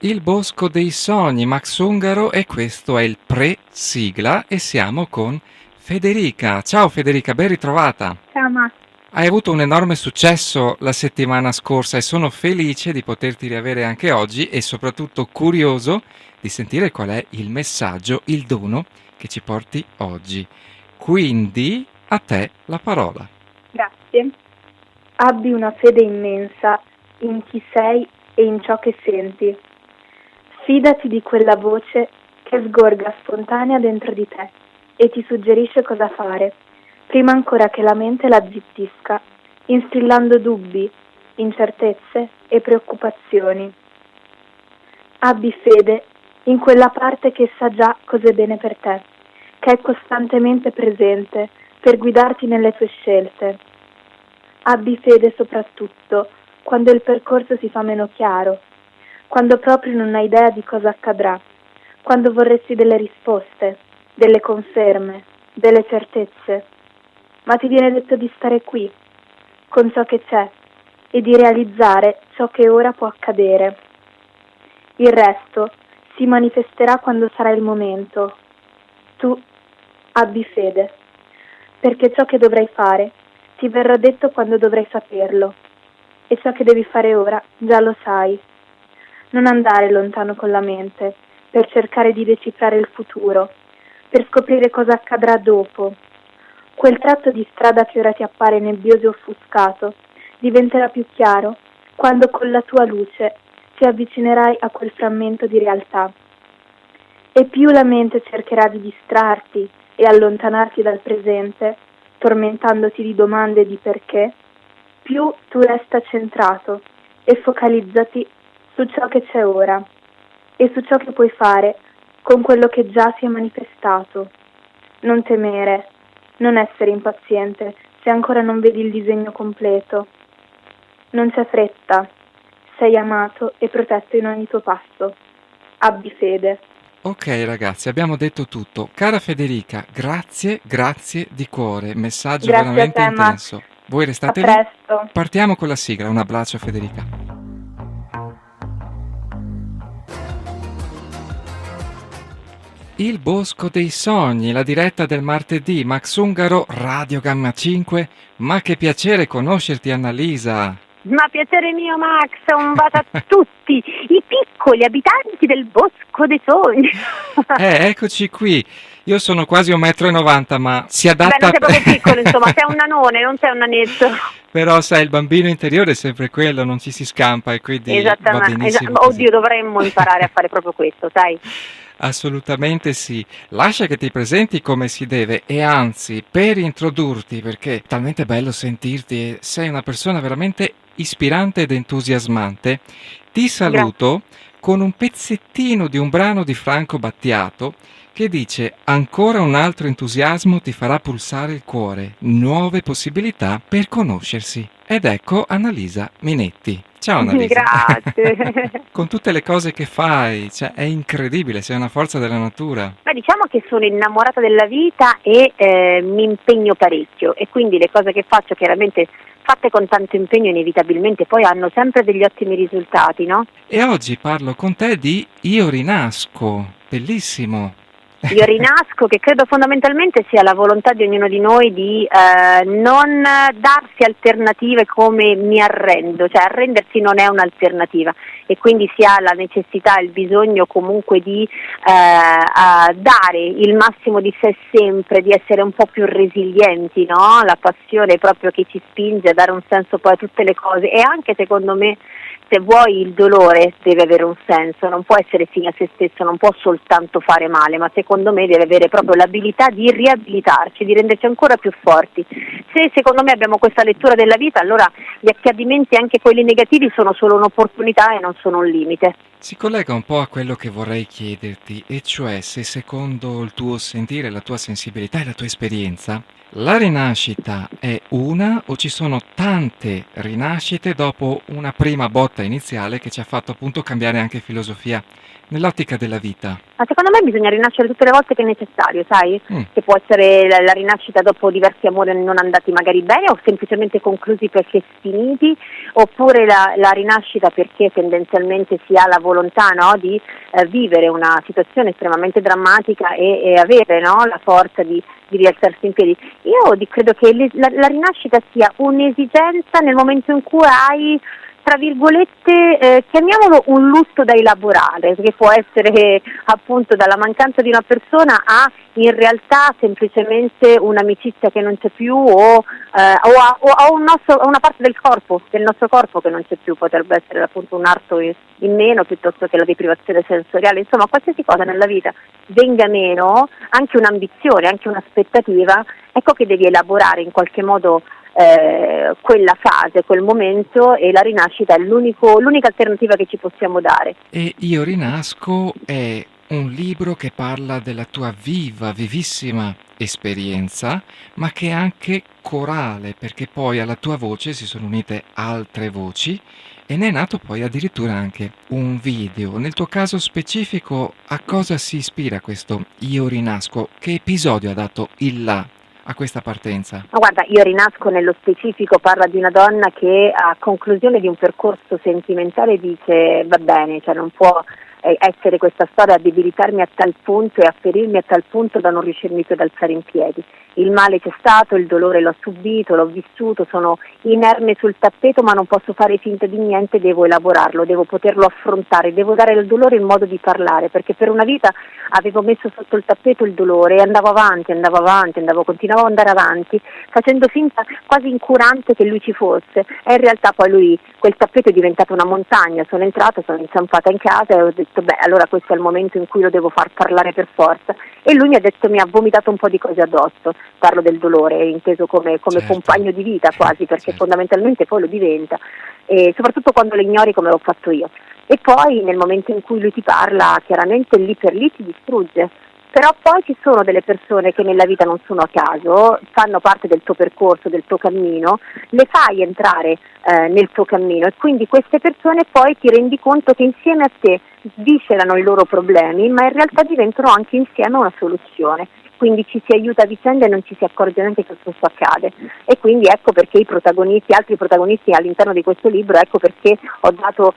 Il Bosco dei Sogni, Max Ungaro, e questo è il pre-sigla e siamo con Federica. Ciao Federica, ben ritrovata. Ciao Max. Hai avuto un enorme successo la settimana scorsa e sono felice di poterti riavere anche oggi e soprattutto curioso di sentire qual è il messaggio, il dono che ci porti oggi. Quindi a te la parola. Grazie. Abbi una fede immensa in chi sei e in ciò che senti. Fidati di quella voce che sgorga spontanea dentro di te e ti suggerisce cosa fare, prima ancora che la mente la zittisca, instillando dubbi, incertezze e preoccupazioni. Abbi fede in quella parte che sa già cos'è bene per te, che è costantemente presente per guidarti nelle tue scelte. Abbi fede soprattutto quando il percorso si fa meno chiaro, quando proprio non hai idea di cosa accadrà, quando vorresti delle risposte, delle conferme, delle certezze. Ma ti viene detto di stare qui, con ciò che c'è, e di realizzare ciò che ora può accadere. Il resto si manifesterà quando sarà il momento. Tu abbi fede, perché ciò che dovrai fare ti verrà detto quando dovrai saperlo, e ciò che devi fare ora già lo sai. Non andare lontano con la mente, per cercare di decifrare il futuro, per scoprire cosa accadrà dopo. Quel tratto di strada che ora ti appare nebbioso e offuscato diventerà più chiaro quando con la tua luce ti avvicinerai a quel frammento di realtà. E più la mente cercherà di distrarti e allontanarti dal presente, tormentandoti di domande di perché, più tu resta centrato e focalizzati su ciò che c'è ora e su ciò che puoi fare con quello che già si è manifestato. Non temere, non essere impaziente se ancora non vedi il disegno completo. Non c'è fretta, sei amato e protetto in ogni tuo passo. Abbi fede. Ok ragazzi, abbiamo detto tutto. Cara Federica, grazie di cuore, messaggio Grazie a veramente te, Max. intenso. Voi A restate lì? presto. Partiamo con la sigla, un abbraccio Federica. Il Bosco dei Sogni, la diretta del martedì, Max Ungaro, Radio Gamma 5. Ma che piacere conoscerti Annalisa. Ma piacere mio Max, un bacio a tutti i piccoli abitanti del Bosco dei Sogni. Eccoci qui. Io sono quasi 1,90 m, ma si Beh, adatta... non sei proprio piccolo, insomma, sei un nanone, non sei un nanetto. Però sai, il bambino interiore è sempre quello, non ci si scampa e quindi va Esattamente, benissimo così. oddio, dovremmo imparare a fare proprio questo, sai? Assolutamente sì. Lascia che ti presenti come si deve e anzi, per introdurti, perché è talmente bello sentirti e sei una persona veramente ispirante ed entusiasmante, ti saluto con un pezzettino di un brano di Franco Battiato che dice: ancora un altro entusiasmo ti farà pulsare il cuore, nuove possibilità per conoscersi. Ed ecco Annalisa Minetti. Ciao Annalisa. Grazie. Con tutte le cose che fai, cioè è incredibile, sei una forza della natura. Beh, diciamo che sono innamorata della vita e mi impegno parecchio e quindi le cose che faccio chiaramente fatte con tanto impegno inevitabilmente poi hanno sempre degli ottimi risultati, no? E oggi parlo con te di Io rinasco, bellissimo. Io rinasco, che credo fondamentalmente sia la volontà di ognuno di noi di non darsi alternative come mi arrendo, cioè arrendersi non è un'alternativa e quindi si ha la necessità, il bisogno comunque di dare il massimo di sé sempre, di essere un po' più resilienti, no? La passione proprio che ci spinge a dare un senso poi a tutte le cose e anche secondo me se vuoi il dolore deve avere un senso, non può essere fine a se stesso, non può soltanto fare male, ma secondo me deve avere proprio l'abilità di riabilitarci, di renderci ancora più forti. Se secondo me abbiamo questa lettura della vita, allora gli accadimenti, anche quelli negativi, sono solo un'opportunità e non sono un limite. Si collega un po' a quello che vorrei chiederti, e cioè se secondo il tuo sentire, la tua sensibilità e la tua esperienza, la rinascita è una o ci sono tante rinascite dopo una prima botta svolta iniziale che ci ha fatto appunto cambiare anche filosofia nell'ottica della vita. Ma secondo me bisogna rinascere tutte le volte che è necessario, sai? Mm. Che può essere la rinascita dopo diversi amori non andati magari bene o semplicemente conclusi perché finiti, oppure la rinascita perché tendenzialmente si ha la volontà, no, di vivere una situazione estremamente drammatica e avere, no, la forza di rialzarsi in piedi. Io credo che la rinascita sia un'esigenza nel momento in cui hai, tra virgolette, chiamiamolo un lutto da elaborare, che può essere appunto dalla mancanza di una persona a in realtà semplicemente un'amicizia che non c'è più o a una parte del nostro corpo che non c'è più, potrebbe essere appunto un arto in meno piuttosto che la deprivazione sensoriale, insomma qualsiasi cosa nella vita venga meno, anche un'ambizione, anche un'aspettativa, ecco che devi elaborare in qualche modo quella fase, quel momento, e la rinascita è l'unica alternativa che ci possiamo dare. E Io rinasco è un libro che parla della tua vivissima esperienza, ma che è anche corale, perché poi alla tua voce si sono unite altre voci e ne è nato poi addirittura anche un video. Nel tuo caso specifico, a cosa si ispira questo Io rinasco? Che episodio ha dato il là a questa partenza? Ma guarda, Io rinasco nello specifico parla di una donna che a conclusione di un percorso sentimentale dice va bene, cioè non può essere questa storia a debilitarmi a tal punto e a ferirmi a tal punto da non riuscirmi più ad alzare in piedi. Il male c'è stato, il dolore l'ho subito, l'ho vissuto, sono inerme sul tappeto ma non posso fare finta di niente, devo elaborarlo, devo poterlo affrontare, devo dare al dolore il modo di parlare, perché per una vita avevo messo sotto il tappeto il dolore e continuavo ad andare avanti facendo finta quasi incurante che lui ci fosse, e in realtà poi quel tappeto è diventato una montagna. Sono inciampata in casa e ho detto beh, allora questo è il momento in cui lo devo far parlare per forza, e lui mi ha vomitato un po' di cose addosso. Parlo del dolore inteso come Certo. compagno di vita quasi, perché Certo. fondamentalmente poi lo diventa, e soprattutto quando lo ignori come l'ho fatto io. E poi nel momento in cui lui ti parla, chiaramente lì per lì ti distrugge. Però poi ci sono delle persone che nella vita non sono a caso, fanno parte del tuo percorso, del tuo cammino, le fai entrare nel tuo cammino, e quindi queste persone poi ti rendi conto che insieme a te sviscerano i loro problemi, ma in realtà diventano anche insieme una soluzione. Quindi ci si aiuta a vicenda e non ci si accorge neanche che questo accade. E quindi ecco perché altri protagonisti all'interno di questo libro, ecco perché ho dato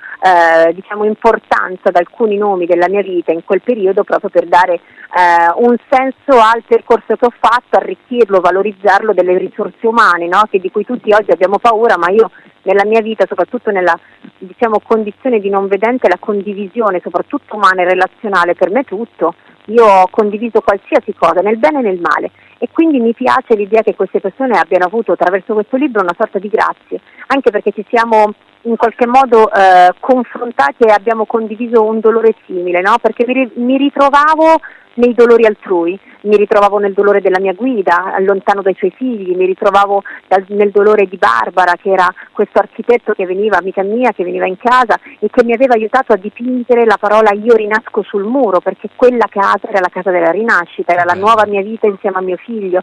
importanza ad alcuni nomi della mia vita in quel periodo, proprio per dare un senso al percorso che ho fatto, arricchirlo, valorizzarlo, delle risorse umane, no? Che di cui tutti oggi abbiamo paura, ma io nella mia vita, soprattutto nella condizione di non vedente, la condivisione, soprattutto umana e relazionale, per me è tutto. Io ho condiviso qualsiasi cosa, nel bene e nel male, e quindi mi piace l'idea che queste persone abbiano avuto attraverso questo libro una sorta di grazie, anche perché ci siamo in qualche modo confrontati e abbiamo condiviso un dolore simile, no? Perché mi ritrovavo nei dolori altrui, mi ritrovavo nel dolore della mia guida, lontano dai suoi figli, mi ritrovavo nel dolore di Barbara, che era questo architetto che veniva, amica mia, che veniva in casa e che mi aveva aiutato a dipingere la parola Io rinasco sul muro, perché quella casa era la casa della rinascita, era la nuova mia vita insieme a mio figlio.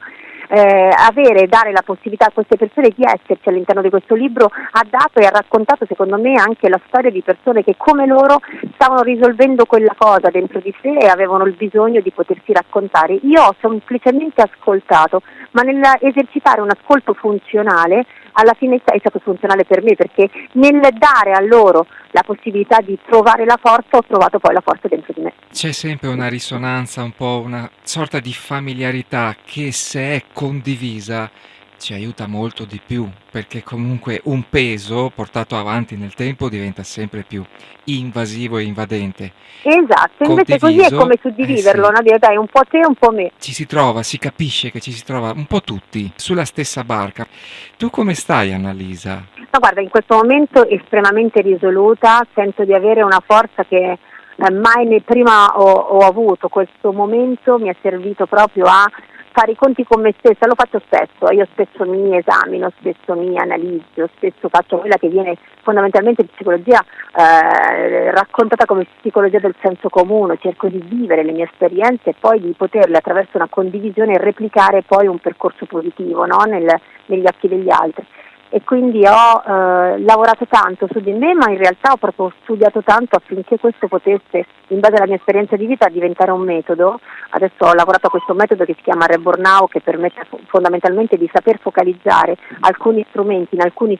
Dare la possibilità a queste persone di esserci all'interno di questo libro ha dato e ha raccontato, secondo me, anche la storia di persone che come loro stavano risolvendo quella cosa dentro di sé e avevano il bisogno di potersi raccontare. Io ho semplicemente ascoltato, ma nell'esercitare un ascolto funzionale alla fine è stato funzionale per me, perché nel dare a loro la possibilità di trovare la forza ho trovato poi la forza dentro di me. C'è sempre una risonanza, un po' una sorta di familiarità che, se è condivisa, ci aiuta molto di più, perché comunque un peso portato avanti nel tempo diventa sempre più invasivo e invadente. Esatto, invece così è come suddividerlo, sì. no? Dire dai, un po' te, un po' me. Ci si trova, si capisce che ci si trova un po' tutti sulla stessa barca. Tu come stai, Annalisa? Ma guarda, in questo momento estremamente risoluta, sento di avere una forza che mai prima ho avuto. Questo momento mi è servito proprio a fare i conti con me stessa, lo faccio spesso, io spesso mi esamino, spesso mi analizzo, spesso faccio quella che viene fondamentalmente in psicologia raccontata come psicologia del senso comune, cerco di vivere le mie esperienze e poi di poterle attraverso una condivisione replicare poi un percorso positivo, no? Negli occhi degli altri. e quindi ho lavorato tanto su di me, ma in realtà ho proprio studiato tanto affinché questo potesse, in base alla mia esperienza di vita, diventare un metodo. Adesso ho lavorato a questo metodo che si chiama Reborn Now, che permette fondamentalmente di saper focalizzare in alcuni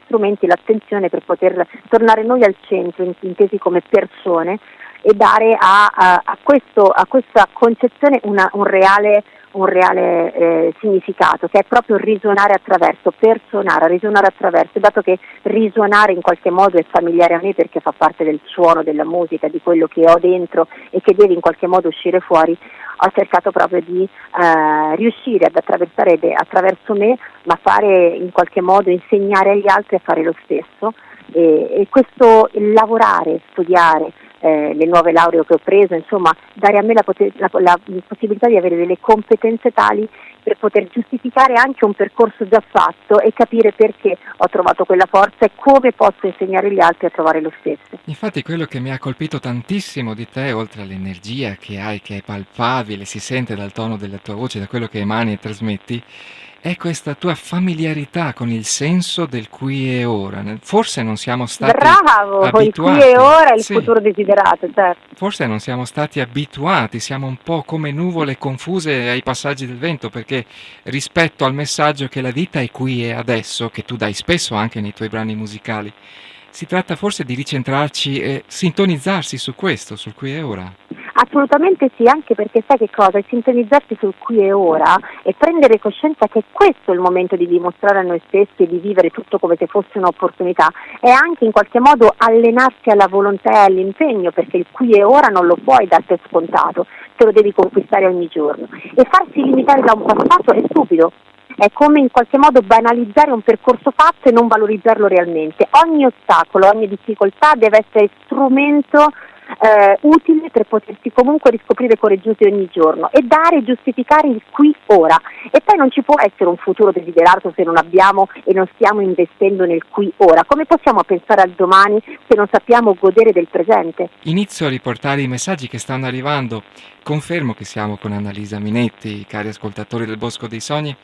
strumenti l'attenzione per poter tornare noi al centro, intesi come persone, e dare a questa concezione un reale significato, che è proprio risuonare attraverso, risuonare attraverso. Dato che risuonare in qualche modo è familiare a me perché fa parte del suono della musica, di quello che ho dentro e che deve in qualche modo uscire fuori, ho cercato proprio di riuscire ad attraversare attraverso me, ma fare in qualche modo, insegnare agli altri a fare lo stesso, e questo lavorare, studiare, le nuove lauree che ho preso, insomma, dare a me la possibilità di avere delle competenze tali per poter giustificare anche un percorso già fatto e capire perché ho trovato quella forza e come posso insegnare gli altri a trovare lo stesso. Infatti quello che mi ha colpito tantissimo di te, oltre all'energia che hai, che è palpabile, si sente dal tono della tua voce, da quello che emani e trasmetti, è questa tua familiarità con il senso del qui e ora. Forse non siamo stati Bravo, il qui abituati. e ora è il Sì, futuro desiderato, certo. forse non siamo stati abituati, siamo un po' come nuvole confuse ai passaggi del vento, perché rispetto al messaggio che la vita è qui e adesso, che tu dai spesso anche nei tuoi brani musicali, si tratta forse di ricentrarci e sintonizzarsi su questo, sul qui e ora. Assolutamente sì, anche perché sai che cosa? È sintonizzarsi sul qui e ora e prendere coscienza che questo è il momento di dimostrare a noi stessi e di vivere tutto come se fosse un'opportunità, e anche in qualche modo allenarsi alla volontà e all'impegno, perché il qui e ora non lo puoi dar per scontato, te lo devi conquistare ogni giorno, e farsi limitare da un passato è stupido. È come in qualche modo banalizzare un percorso fatto e non valorizzarlo realmente. Ogni ostacolo, ogni difficoltà deve essere strumento utile per potersi comunque riscoprire coraggiosi ogni giorno e dare e giustificare il qui ora. E poi non ci può essere un futuro desiderato se non abbiamo e non stiamo investendo nel qui ora. Come possiamo pensare al domani se non sappiamo godere del presente? Inizio a riportare i messaggi che stanno arrivando. Confermo che siamo con Annalisa Minetti, cari ascoltatori del Bosco dei Sogni,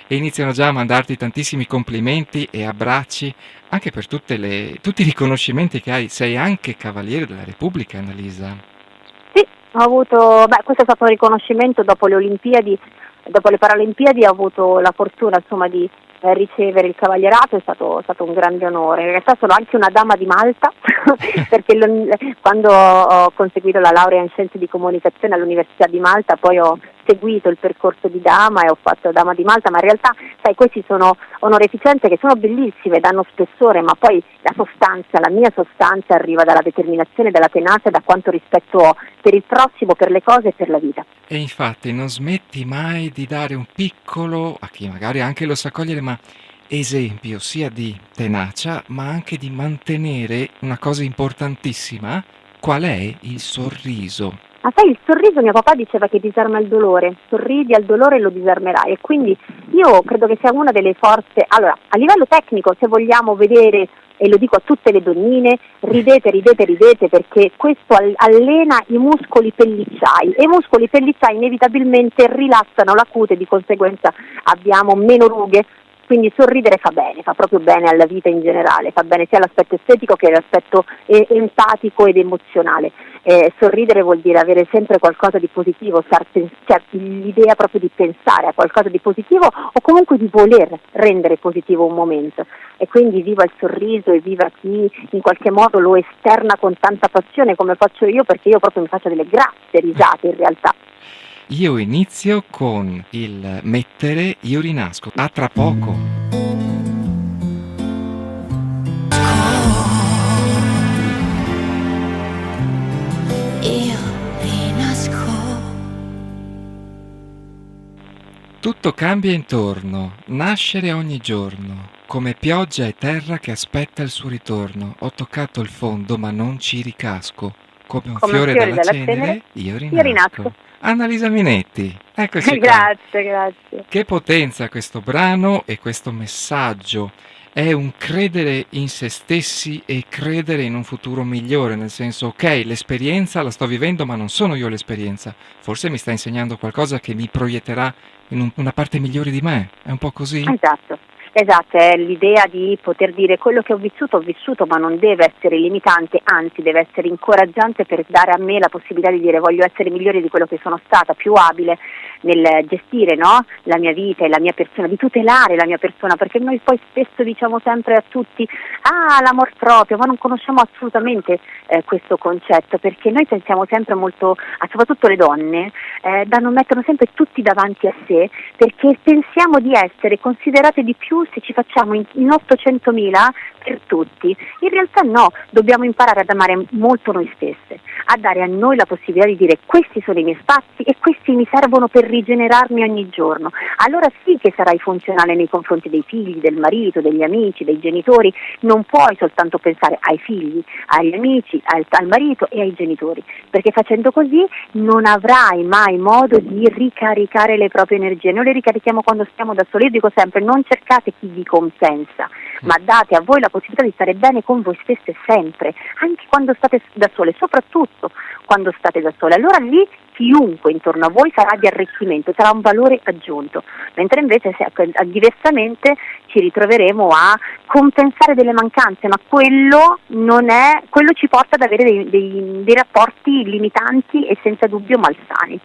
e iniziano già a mandarti tantissimi complimenti e abbracci, anche per tutti i riconoscimenti che hai. Sei anche Cavaliere della Repubblica, Annalisa. Sì, ho avuto, questo è stato un riconoscimento dopo le Olimpiadi, dopo le Paralimpiadi ho avuto la fortuna, insomma, di ricevere il cavalierato. È stato un grande onore. In realtà sono anche una dama di Malta perché quando ho conseguito la laurea in scienze di comunicazione all'Università di Malta, poi ho seguito il percorso di dama e ho fatto dama di Malta, ma in realtà sai, questi sono onorificenze che sono bellissime, danno spessore, ma poi la mia sostanza arriva dalla determinazione, dalla tenacia, da quanto rispetto ho per il prossimo, per le cose e per la vita. E infatti non smetti mai di dare un piccolo, a chi magari anche lo sa cogliere, ma esempio sia di tenacia, ma anche di mantenere una cosa importantissima, qual è il sorriso. Ma sai, il sorriso, mio papà diceva che disarma il dolore, sorridi al dolore e lo disarmerai, e quindi io credo che sia una delle forze. Allora, a livello tecnico, se vogliamo vedere, e lo dico a tutte le donnine, ridete, perché questo allena i muscoli pellicciai, e i muscoli pellicciai inevitabilmente rilassano la cute, di conseguenza abbiamo meno rughe. Quindi sorridere fa bene, fa proprio bene alla vita in generale, fa bene sia all'aspetto estetico che all'aspetto empatico ed emozionale. Sorridere vuol dire avere sempre qualcosa di positivo, cioè l'idea proprio di pensare a qualcosa di positivo o comunque di voler rendere positivo un momento. E quindi viva il sorriso e viva chi in qualche modo lo esterna con tanta passione come faccio io, perché io proprio mi faccio delle grasse risate in realtà. Io inizio con il mettere Io rinasco. A tra poco. Io rinasco. Tutto cambia intorno, nascere ogni giorno, come pioggia e terra che aspetta il suo ritorno. Ho toccato il fondo ma non ci ricasco. Come un fiore dalla cenere, io rinasco. Annalisa Minetti, eccoci qua. Grazie. Che potenza questo brano e questo messaggio. È un credere in se stessi e credere in un futuro migliore, nel senso, ok, l'esperienza la sto vivendo, ma non sono io l'esperienza. Forse mi sta insegnando qualcosa che mi proietterà in una parte migliore di me. È un po' così? Esatto. Esatto, è l'idea di poter dire quello che ho vissuto, ma non deve essere limitante, anzi deve essere incoraggiante per dare a me la possibilità di dire voglio essere migliore di quello che sono stata, più abile nel gestire, no? La mia vita e la mia persona, di tutelare la mia persona, perché noi poi spesso diciamo sempre a tutti l'amor proprio, ma non conosciamo assolutamente questo concetto, perché noi pensiamo sempre molto, soprattutto le donne, mettono sempre tutti davanti a sé, perché pensiamo di essere considerate di più se ci facciamo in 800.000 per tutti. In realtà no, dobbiamo imparare ad amare molto noi stesse, a dare a noi la possibilità di dire questi sono i miei spazi e questi mi servono per rigenerarmi ogni giorno. Allora sì che sarai funzionale nei confronti dei figli, del marito, degli amici, dei genitori. Non puoi soltanto pensare ai figli, agli amici, al marito e ai genitori, perché facendo così non avrai mai modo di ricaricare le proprie energie. Noi le ricarichiamo quando stiamo da soli. Io dico sempre, non cercate chi vi compensa, ma date a voi la possibilità di stare bene con voi stesse sempre, anche quando state da sole, soprattutto quando state da sole. Allora lì chiunque intorno a voi sarà di arricchimento, sarà un valore aggiunto, mentre invece diversamente ci ritroveremo a compensare delle mancanze, ma quello ci porta ad avere dei rapporti limitanti e senza dubbio malsani.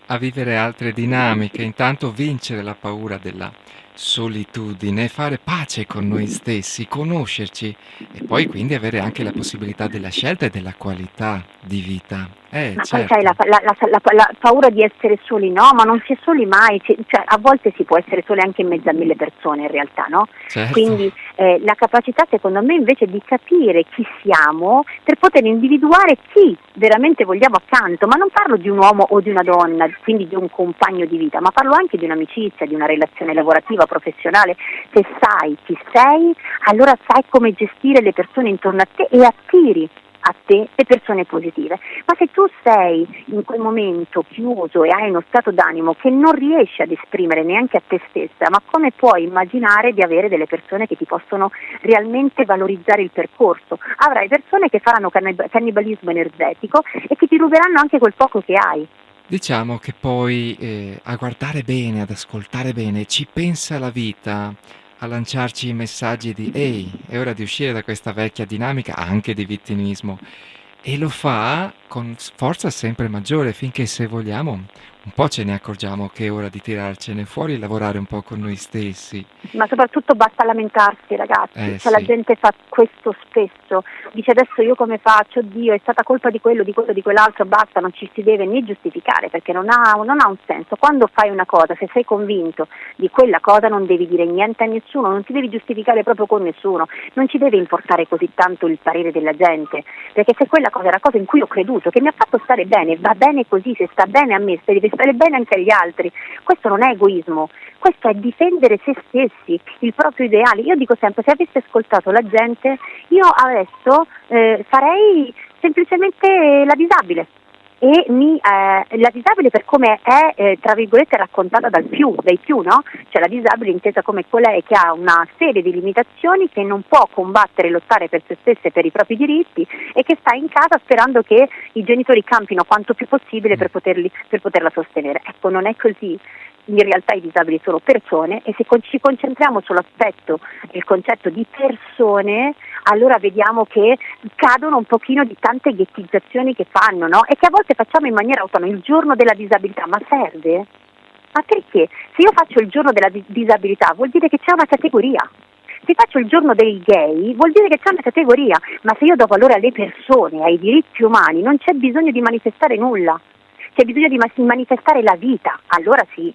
A vivere altre dinamiche, intanto vincere la paura della solitudine, fare pace con noi stessi, conoscerci e poi quindi avere anche la possibilità della scelta e della qualità di vita. Ma poi Certo. sai, la paura di essere soli, no? Ma non si è soli mai, cioè, a volte si può essere soli anche in mezzo a 1000 persone in realtà, no? Certo. Quindi la capacità secondo me invece di capire chi siamo per poter individuare chi veramente vogliamo accanto, ma non parlo di un uomo o di una donna, quindi di un compagno di vita, ma parlo anche di un'amicizia, di una relazione lavorativa, professionale. Se sai chi sei, allora sai come gestire le persone intorno a te e attiri a te le persone positive. Ma se tu sei in quel momento chiuso e hai uno stato d'animo che non riesci ad esprimere neanche a te stessa, ma come puoi immaginare di avere delle persone che ti possono realmente valorizzare il percorso? Avrai persone che faranno cannibalismo energetico e che ti ruberanno anche quel poco che hai. Diciamo che poi a guardare bene, ad ascoltare bene, ci pensa la vita a lanciarci messaggi di ehi, è ora di uscire da questa vecchia dinamica anche di vittimismo e lo fa con forza sempre maggiore finché se vogliamo un po' ce ne accorgiamo che è ora di tirarcene fuori e lavorare un po' con noi stessi. Ma soprattutto basta lamentarsi, ragazzi, Sì. La gente fa questo spesso, dice adesso io come faccio, Dio è stata colpa di quello, di quell'altro, basta, non ci si deve né giustificare perché non ha un senso. Quando fai una cosa, se sei convinto di quella cosa non devi dire niente a nessuno, non ti devi giustificare proprio con nessuno, non ci deve importare così tanto il parere della gente, perché se quella cosa è la cosa in cui ho creduto, che mi ha fatto stare bene, va bene così, se sta bene a me, se deve stare bene anche agli altri, questo non è egoismo, questo è difendere se stessi, il proprio ideale. Io dico sempre, se avessi ascoltato la gente, io adesso farei semplicemente la disabile e la disabile per come è tra virgolette raccontata dai più, no? Cioè la disabile intesa come colei che ha una serie di limitazioni, che non può combattere e lottare per se stessa e per i propri diritti e che sta in casa sperando che i genitori campino quanto più possibile per poterla sostenere. Ecco, non è così. In realtà i disabili sono persone e se ci concentriamo sull'aspetto, il concetto di persone, allora vediamo che cadono un pochino di tante ghettizzazioni che fanno, no? E che a volte facciamo in maniera autonoma. Il giorno della disabilità, ma serve? Ma perché? Se io faccio il giorno della disabilità vuol dire che c'è una categoria. Se faccio il giorno dei gay vuol dire che c'è una categoria, ma se io do valore alle persone, ai diritti umani, non c'è bisogno di manifestare nulla, c'è bisogno di manifestare la vita, allora sì.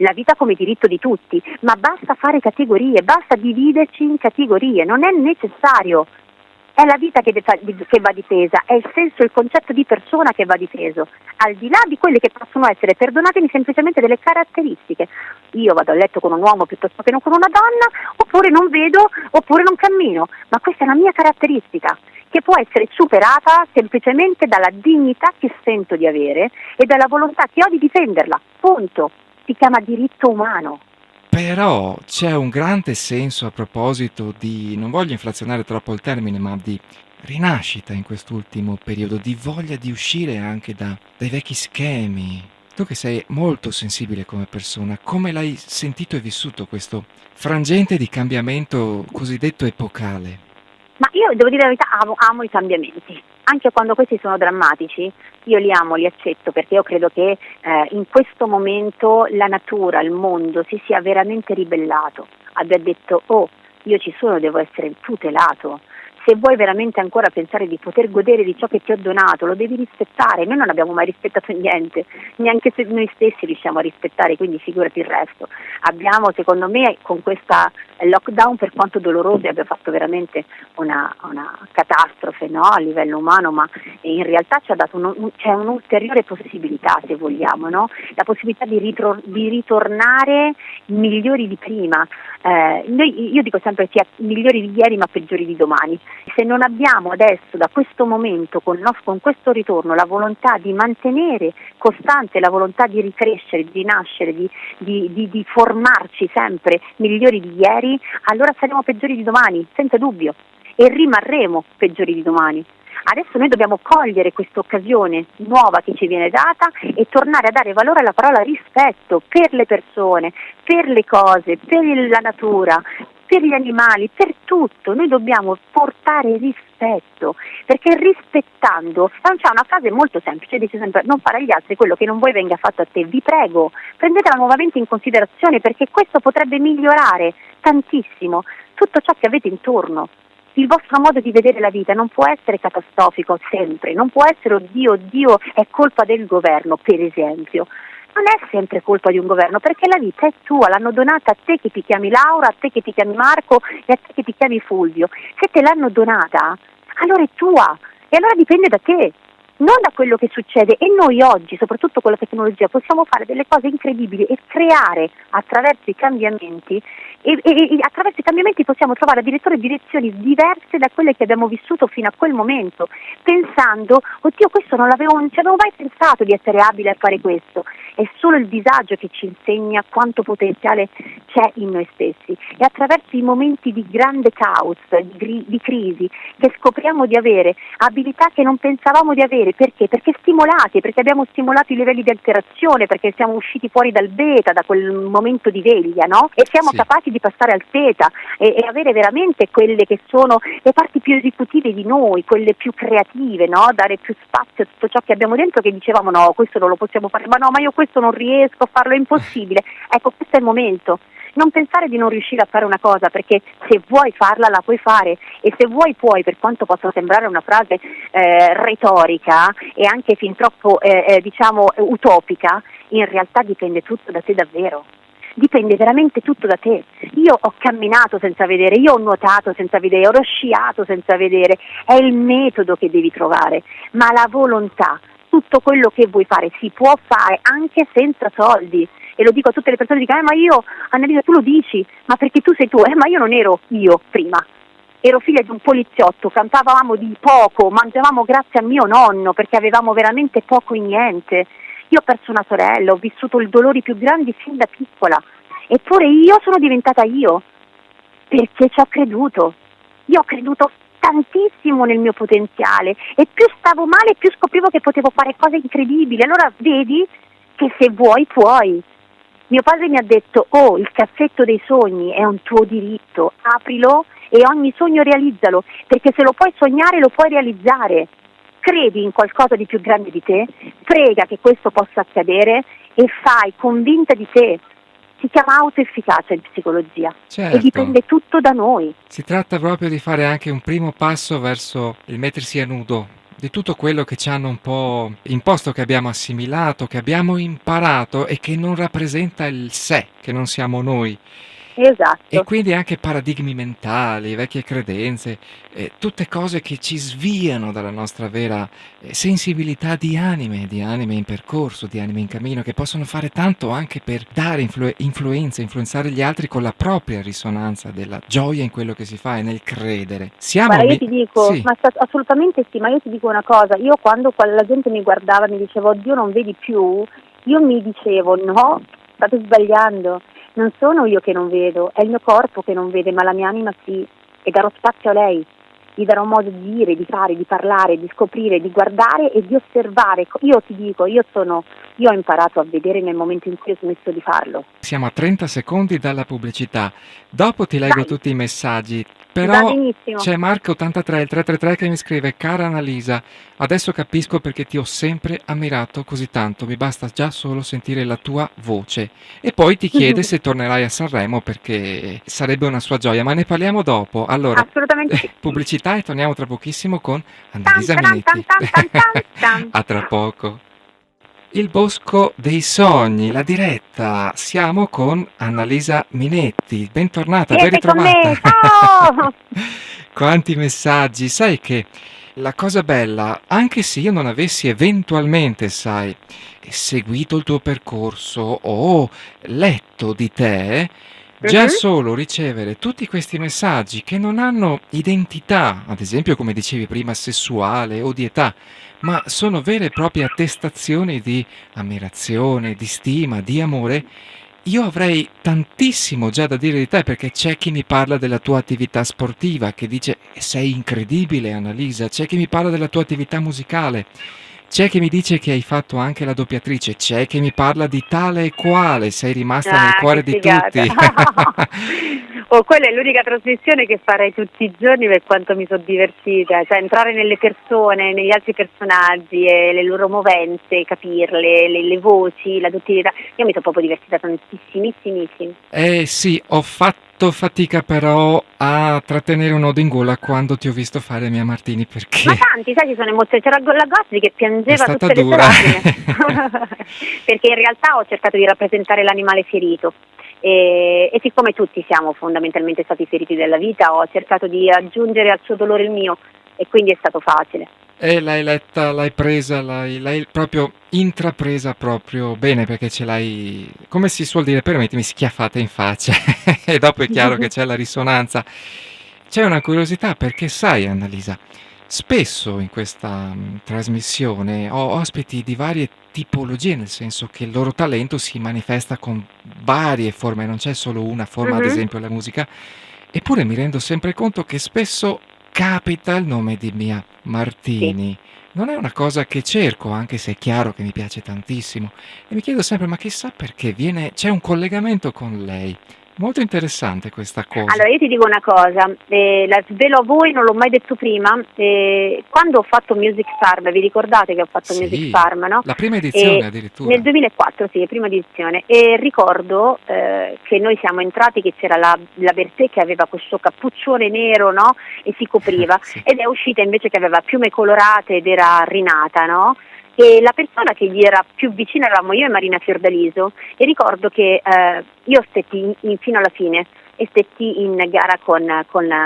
La vita come diritto di tutti, ma basta fare categorie, basta dividerci in categorie, non è necessario. È la vita che va difesa, è il senso, il concetto di persona che va difeso, al di là di quelle che possono essere, perdonatemi, semplicemente delle caratteristiche. Io vado a letto con un uomo piuttosto che non con una donna, oppure non vedo, oppure non cammino, ma questa è la mia caratteristica, che può essere superata semplicemente dalla dignità che sento di avere e dalla volontà che ho di difenderla, punto. Si chiama diritto umano. Però c'è un grande senso a proposito di, non voglio inflazionare troppo il termine, ma di rinascita in quest'ultimo periodo, di voglia di uscire anche dai vecchi schemi. Tu che sei molto sensibile come persona, come l'hai sentito e vissuto questo frangente di cambiamento cosiddetto epocale? Ma io devo dire la verità, amo i cambiamenti, anche quando questi sono drammatici, io li amo, li accetto, perché io credo che in questo momento la natura, il mondo si sia veramente ribellato, abbia detto oh, io ci sono, devo essere tutelato. Se vuoi veramente ancora pensare di poter godere di ciò che ti ho donato, lo devi rispettare. Noi non abbiamo mai rispettato niente, neanche se noi stessi riusciamo a rispettare, quindi figurati il resto. Abbiamo, secondo me, con questa lockdown, per quanto doloroso, abbia fatto veramente una catastrofe, no? A livello umano, ma in realtà ci ha dato c'è un'ulteriore possibilità, se vogliamo, no? La possibilità di ritornare migliori di prima. Io dico sempre sia migliori di ieri ma peggiori di domani. Se non abbiamo adesso, da questo momento, con questo ritorno, la volontà di mantenere costante, la volontà di ricrescere, di rinascere, di formarci sempre migliori di ieri, allora saremo peggiori di domani, senza dubbio, e rimarremo peggiori di domani. Adesso noi dobbiamo cogliere questa occasione nuova che ci viene data e tornare a dare valore alla parola rispetto per le persone, per le cose, per la natura, per gli animali, per tutto. Noi dobbiamo portare rispetto, perché rispettando, c'è una frase molto semplice, dice sempre non fare agli altri quello che non vuoi venga fatto a te. Vi prego, prendetela nuovamente in considerazione, perché questo potrebbe migliorare tantissimo tutto ciò che avete intorno. Il vostro modo di vedere la vita non può essere catastrofico sempre, non può essere oddio è colpa del governo, per esempio. Non è sempre colpa di un governo, perché la vita è tua, l'hanno donata a te che ti chiami Laura, a te che ti chiami Marco e a te che ti chiami Fulvio. Se te l'hanno donata, allora è tua e allora dipende da te, non da quello che succede. E noi oggi, soprattutto con la tecnologia, possiamo fare delle cose incredibili e creare attraverso i cambiamenti e attraverso i cambiamenti possiamo trovare addirittura direzioni diverse da quelle che abbiamo vissuto fino a quel momento, pensando, oddio, questo non ci avevo mai pensato di essere abile a fare questo. È solo il disagio che ci insegna quanto potenziale c'è in noi stessi, e attraverso i momenti di grande caos, di crisi, che scopriamo di avere abilità che non pensavamo di avere. Perché? Perché stimolati, perché abbiamo stimolato i livelli di alterazione, perché siamo usciti fuori dal beta, da quel momento di veglia, no? E siamo capaci di passare al teta e avere veramente quelle che sono le parti più esecutive di noi, quelle più creative, no? Dare più spazio a tutto ciò che abbiamo dentro, che dicevamo no, questo non lo possiamo fare, ma no, ma io questo non riesco a farlo, è impossibile. Ecco, questo è il momento. Non pensare di non riuscire a fare una cosa, perché se vuoi farla la puoi fare, e se vuoi puoi, per quanto possa sembrare una frase retorica e anche fin troppo utopica, in realtà dipende tutto da te davvero. Dipende veramente tutto da te. Io ho camminato senza vedere, io ho nuotato senza vedere, ho sciato senza vedere. È il metodo che devi trovare, ma la volontà, tutto quello che vuoi fare si può fare anche senza soldi. E lo dico a tutte le persone che dicono ma io, Annalisa, tu lo dici, ma perché tu sei tu? Ma io non ero io prima, ero figlia di un poliziotto, cantavamo di poco, mangiavamo grazie a mio nonno perché avevamo veramente poco e niente. Io ho perso una sorella, ho vissuto i dolori più grandi fin da piccola, eppure io sono diventata io, perché ci ho creduto. Io ho creduto tantissimo nel mio potenziale, e più stavo male più scoprivo che potevo fare cose incredibili. Allora vedi che se vuoi puoi. Mio padre mi ha detto, oh, il cassetto dei sogni è un tuo diritto, aprilo e ogni sogno realizzalo, perché se lo puoi sognare lo puoi realizzare. Credi in qualcosa di più grande di te, prega che questo possa accadere e fai convinta di te. Si chiama autoefficacia in psicologia, Certo. E dipende tutto da noi. Si tratta proprio di fare anche un primo passo verso il mettersi a nudo di tutto quello che ci hanno un po' imposto, che abbiamo assimilato, che abbiamo imparato e che non rappresenta il sé, che non siamo noi. Esatto. E quindi anche paradigmi mentali, vecchie credenze, tutte cose che ci sviano dalla nostra vera sensibilità di anime in percorso, di anime in cammino, che possono fare tanto anche per dare influenzare gli altri con la propria risonanza della gioia in quello che si fa e nel credere. Guarda, io ti dico, Sì. assolutamente sì, ma io ti dico una cosa, io quando la gente mi guardava e mi diceva oddio non vedi più, io mi dicevo no, state sbagliando. Non sono io che non vedo, è il mio corpo che non vede, ma la mia anima sì, e darò spazio a lei. gli darò modo di dire, di fare, di parlare, di scoprire, di guardare e di osservare. Io ti dico, io ho imparato a vedere nel momento in cui ho smesso di farlo. Siamo a 30 secondi dalla pubblicità. Dopo ti leggo Dai. tutti i messaggi. Va Però benissimo. c'è Marco83, il 333, che mi scrive: cara Annalisa, adesso capisco perché ti ho sempre ammirato così tanto. Mi basta già solo sentire la tua voce. E poi ti chiede se tornerai a Sanremo, perché sarebbe una sua gioia. Ma ne parliamo dopo. Allora, Assolutamente sì. pubblicità, e torniamo tra pochissimo con Tan, Annalisa taran, Minetti. tan, tan, tan, tan. A tra poco. Il Bosco dei Sogni, la diretta. Siamo con Annalisa Minetti. Bentornata, ben Siete con ritrovata. me, ciao! Quanti messaggi. Sai che la cosa bella, anche se io non avessi eventualmente, sai, seguito il tuo percorso o letto di te, già Mhm. solo ricevere tutti questi messaggi che non hanno identità, ad esempio come dicevi prima, sessuale o di età, ma sono vere e proprie attestazioni di ammirazione, di stima, di amore. Io avrei tantissimo già da dire di te, perché c'è chi mi parla della tua attività sportiva, che dice sei incredibile Annalisa, c'è chi mi parla della tua attività musicale, c'è chi mi dice che hai fatto anche la doppiatrice, c'è chi mi parla di tale e quale, sei rimasta nel cuore Che di figata. tutti. Oh, quella è l'unica trasmissione che farei tutti i giorni, per quanto mi sono divertita, cioè entrare nelle persone, negli altri personaggi e le loro movenze, capirle, le voci, la duttilità. Io mi sono proprio divertita tantissimissimo. Sì, ho fatto fatica però a trattenere un nodo in gola quando ti ho visto fare Mia Martini, Ma perché tanti, sai, ci sono emozioni. C'era la Gozzi che è piangeva stata tutte le dura. serate, perché in realtà ho cercato di rappresentare l'animale ferito. E siccome tutti siamo fondamentalmente stati feriti dalla vita, ho cercato di aggiungere al suo dolore il mio, e quindi è stato facile. E l'hai letta, l'hai presa, l'hai proprio intrapresa proprio bene, perché ce l'hai, come si suol dire, permettimi, schiaffata in faccia. E dopo è chiaro che c'è la risonanza. C'è una curiosità, perché sai, Annalisa, spesso in questa trasmissione ho ospiti di varie tipologie, nel senso che il loro talento si manifesta con varie forme, non c'è solo una forma, ad Mhm. esempio la musica. Eppure mi rendo sempre conto che spesso capita il nome di Mia Sì. Martini. Non è una cosa che cerco, anche se è chiaro che mi piace tantissimo. E mi chiedo sempre, ma chissà perché c'è un collegamento con lei. Molto interessante questa cosa. Allora io ti dico una cosa, la svelo a voi, non l'ho mai detto prima, quando ho fatto Music Farm, vi ricordate che ho fatto Music Sì, Farm, no? la prima edizione addirittura. Nel 2004, sì, prima edizione, e ricordo che noi siamo entrati, che c'era la Bertè che aveva questo cappuccione nero, no? E si copriva, Sì. ed è uscita invece che aveva piume colorate ed era rinata, no? E la persona che gli era più vicina eravamo io e Marina Fiordaliso, e ricordo che io stetti fino alla fine e stetti in gara con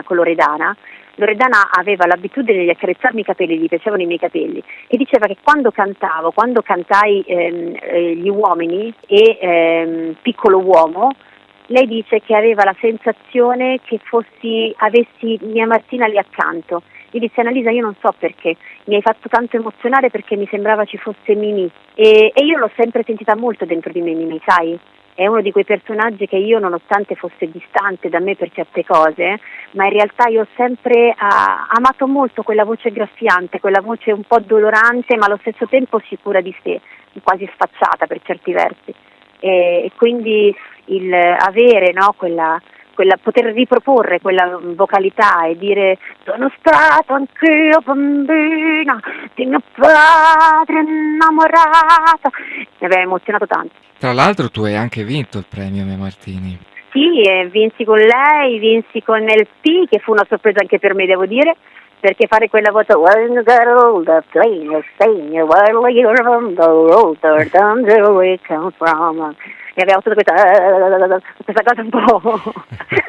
Loredana. Loredana aveva l'abitudine di accarezzarmi i capelli, gli piacevano i miei capelli, e diceva che quando cantai Gli uomini e Piccolo uomo, lei dice che aveva la sensazione che avessi Mia Martina lì accanto. Io dissi: Annalisa, io non so perché, mi hai fatto tanto emozionare, perché mi sembrava ci fosse Mimì, e io l'ho sempre sentita molto dentro di me Mimì, sai? È uno di quei personaggi che io, nonostante fosse distante da me per certe cose, ma in realtà io ho sempre amato molto quella voce graffiante, quella voce un po' dolorante ma allo stesso tempo sicura di sé, quasi sfacciata per certi versi. E quindi il avere, no, poter riproporre quella vocalità e dire: sono stata anch'io bambina di mio padre innamorata, mi aveva emozionato tanto. Tra l'altro tu hai anche vinto il premio Mia Martini. Sì, vinsi con lei, vinsi con LP, che fu una sorpresa anche per me, devo dire, perché fare quella voce when you get older, playing your sing, while you're on the older than where we come from. E abbiamo tutta questa cosa un po'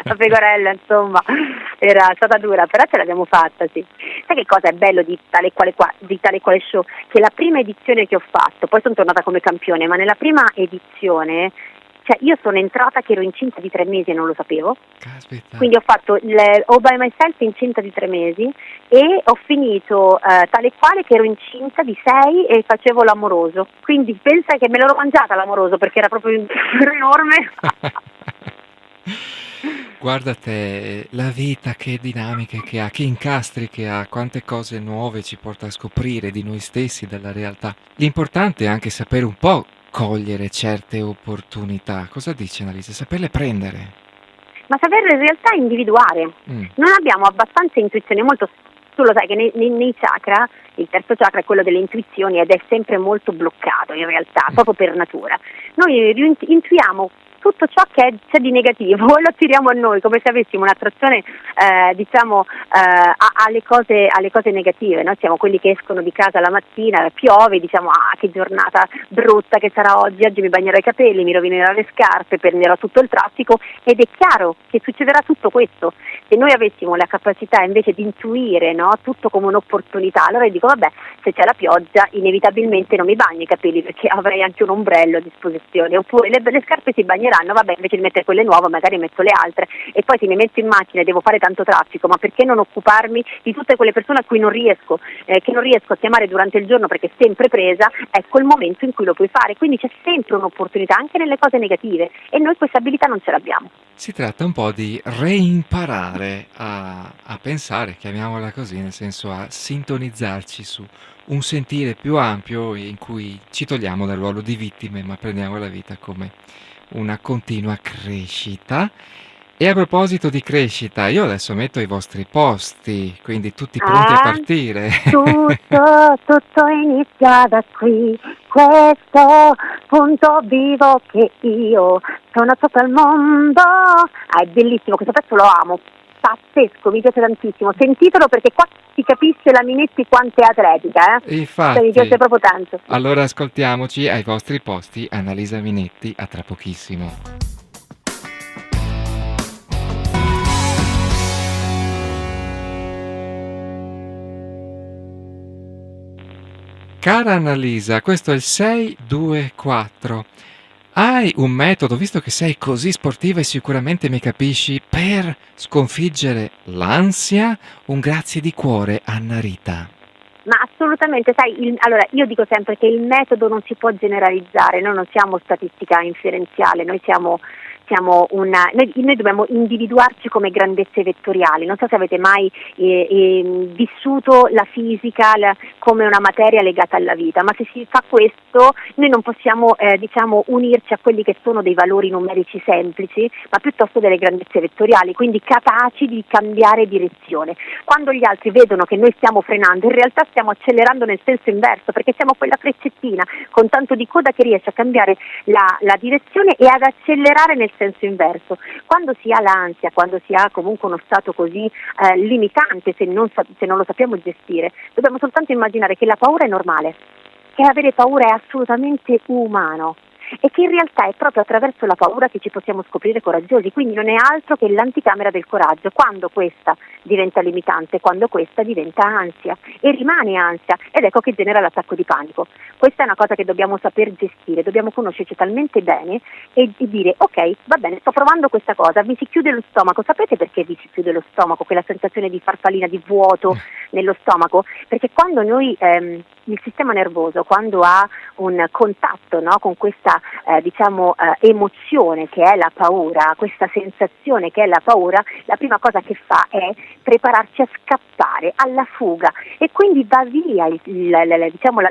a pecorella, insomma, era stata dura, però ce l'abbiamo fatta, sì. Sai che cosa è bello di tale quale show? Che la prima edizione che ho fatto, poi sono tornata come campione, ma nella prima edizione, cioè io sono entrata che ero incinta di 3 mesi e non lo sapevo. Caspita. Quindi ho fatto All by Myself incinta di 3 mesi e ho finito tale quale che ero incinta di 6 e facevo l'amoroso. Quindi pensa che me l'ero mangiata l'amoroso, perché era proprio enorme. Guarda te, la vita che dinamiche che ha, che incastri che ha, quante cose nuove ci porta a scoprire di noi stessi, della realtà. L'importante è anche sapere un po' cogliere certe opportunità. Cosa dice Annalisa? Saperle prendere. Ma saperlo in realtà individuare. Mm. Non abbiamo abbastanza intuizione, molto, tu lo sai che nei chakra, il terzo chakra è quello delle intuizioni ed è sempre molto bloccato in realtà, proprio per natura. Noi intuiamo tutto ciò che c'è di negativo e lo attiriamo a noi come se avessimo un'attrazione alle cose negative, no? Siamo quelli che escono di casa la mattina, piove, diciamo che giornata brutta che sarà oggi mi bagnerò i capelli, mi rovinerò le scarpe, prenderò tutto il traffico, ed è chiaro che succederà tutto questo. Se noi avessimo la capacità invece di intuire, no, tutto come un'opportunità, allora io dico vabbè, se c'è la pioggia inevitabilmente non mi bagno i capelli perché avrei anche un ombrello a disposizione, oppure le scarpe si bagneranno, vabbè, invece di mettere quelle nuove magari metto le altre, e poi se mi metto in macchina e devo fare tanto traffico, ma perché non occuparmi di tutte quelle persone a cui che non riesco a chiamare durante il giorno perché è sempre presa? Ecco il momento in cui lo puoi fare, quindi c'è sempre un'opportunità anche nelle cose negative e noi questa abilità non ce l'abbiamo. Si tratta un po' di reimparare a pensare, chiamiamola così, nel senso a sintonizzarci su un sentire più ampio in cui ci togliamo dal ruolo di vittime, ma prendiamo la vita come una continua crescita. E a proposito di crescita, io adesso metto i vostri posti, quindi tutti pronti a partire. Tutto inizia da qui, questo punto vivo che io sono sopra il mondo. È bellissimo, questo pezzo lo amo, pazzesco, mi piace tantissimo. Sentitelo perché qua si capisce la Minetti quanto è atletica, Infatti, mi piace proprio tanto. Allora ascoltiamoci ai vostri posti, Annalisa Minetti, a tra pochissimo. Cara Annalisa, questo è il 624. Hai un metodo, visto che sei così sportiva e sicuramente mi capisci, per sconfiggere l'ansia? Un grazie di cuore, Anna Rita. Ma assolutamente, sai, allora io dico sempre che il metodo non si può generalizzare, noi non siamo statistica inferenziale, noi dobbiamo individuarci come grandezze vettoriali. Non so se avete mai vissuto la fisica come una materia legata alla vita, ma se si fa questo noi non possiamo unirci a quelli che sono dei valori numerici semplici, ma piuttosto delle grandezze vettoriali, quindi capaci di cambiare direzione. Quando gli altri vedono che noi stiamo frenando, in realtà stiamo accelerando nel senso inverso, perché siamo quella freccettina con tanto di coda che riesce a cambiare la direzione e ad accelerare nel senso inverso. Quando si ha l'ansia, quando si ha comunque uno stato così limitante, se non lo sappiamo gestire, dobbiamo soltanto immaginare che la paura è normale, che avere paura è assolutamente umano e che in realtà è proprio attraverso la paura che ci possiamo scoprire coraggiosi, quindi non è altro che l'anticamera del coraggio, quando questa diventa limitante, quando questa diventa ansia e rimane ansia, ed ecco che genera l'attacco di panico. Questa è una cosa che dobbiamo saper gestire, dobbiamo conoscerci talmente bene e dire ok, va bene, sto provando questa cosa, mi si chiude lo stomaco. Sapete perché vi si chiude lo stomaco, quella sensazione di farfallina, di vuoto nello stomaco? Perché quando noi il sistema nervoso, quando ha un contatto, no, con questa emozione che è la paura, questa sensazione che è la paura, la prima cosa che fa è prepararci a scappare, alla fuga, e quindi va via